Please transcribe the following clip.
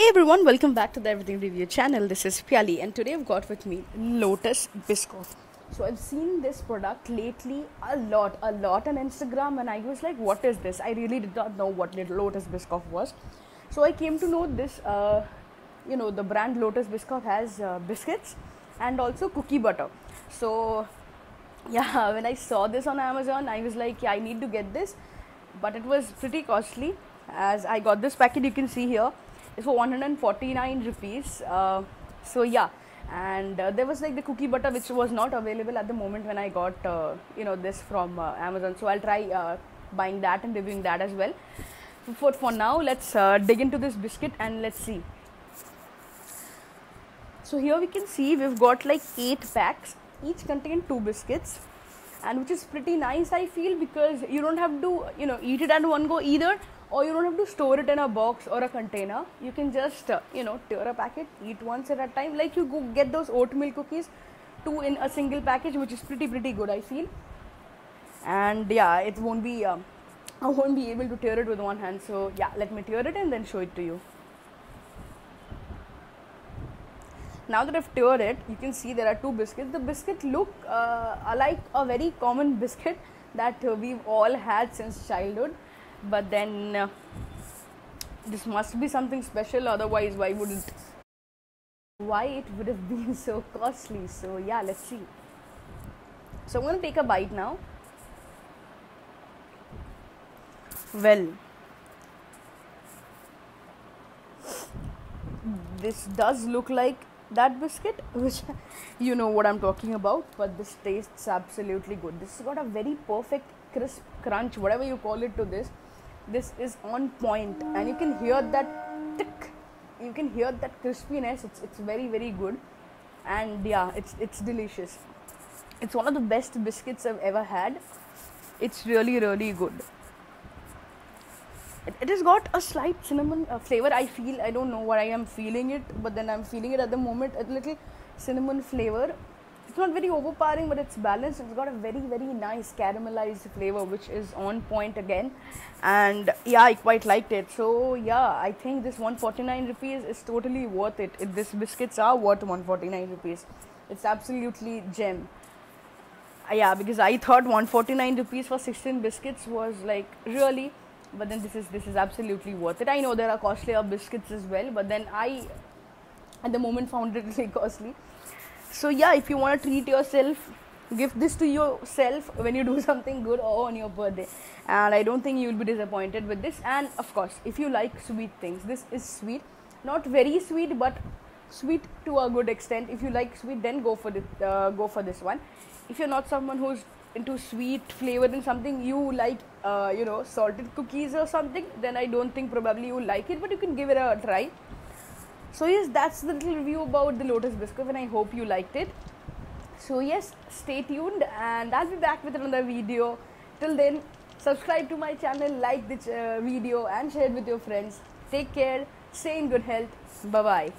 Hey everyone, welcome back to the Everything Review channel. This is Pyali and today I've got with me Lotus Biscoff. So I've seen this product lately a lot on Instagram and I was like, what is this? I really did not know what Lotus Biscoff was. So I came to know this, the brand Lotus Biscoff has biscuits and also cookie butter. So yeah, when I saw this on Amazon, I was like, yeah, I need to get this. But it was pretty costly as I got this packet, you can see here. It's for 149 rupees. So yeah, and there was like the cookie butter which was not available at the moment when I got this from Amazon. So I'll try buying that and reviewing that as well. For now, let's dig into this biscuit and let's see. So here we can see we've got like 8 packs, each contain 2 biscuits, and which is pretty nice I feel, because you don't have to eat it at one go either, or you don't have to store it in a box or a container. You can just tear a packet, eat once at a time, like you go get those oatmeal cookies, 2 in a single package, which is pretty good I feel. And yeah, it won't be I won't be able to tear it with one hand, so yeah, let me tear it and then show it to you. Now that I've teared it, you can see there are 2 biscuits. The biscuit look like a very common biscuit that we've all had since childhood. But then this must be something special, otherwise why it would have been so costly. So yeah, let's see. So I'm going to take a bite now. Well, this does look like that biscuit, which you know what I'm talking about, but this tastes absolutely good. This has got a very perfect crisp crunch, whatever you call it, to this. This is on point, and you can hear that tick, you can hear that crispiness. It's very good, and yeah, it's delicious. It's one of the best biscuits I've ever had. It's really good. It has got a slight cinnamon flavor, I feel. I don't know why I am feeling it, but then I'm feeling it at the moment, a little cinnamon flavor. It's not very overpowering, but it's balanced. It's got a very nice caramelized flavor, which is on point again. And yeah, I quite liked it. So yeah, I think this 149 rupees is totally worth it. These biscuits are worth 149 rupees. It's absolutely gem. Yeah, because I thought 149 rupees for 16 biscuits was like really, but then this is absolutely worth it. I know there are costlier biscuits as well, but then I at the moment found it really costly. So yeah, if you want to treat yourself, give this to yourself when you do something good or on your birthday, and I don't think you will be disappointed with this. And of course, if you like sweet things, this is sweet, not very sweet, but sweet to a good extent. If you like sweet, then go for this one. If you're not someone who's into sweet flavor in something, you like salted cookies or something, then I don't think probably you will like it, but you can give it a try. So yes, that's the little review about the Lotus Biscoff, and I hope you liked it. So yes, stay tuned, and I'll be back with another video. Till then, subscribe to my channel, like this video, and share it with your friends. Take care, stay in good health. Bye bye.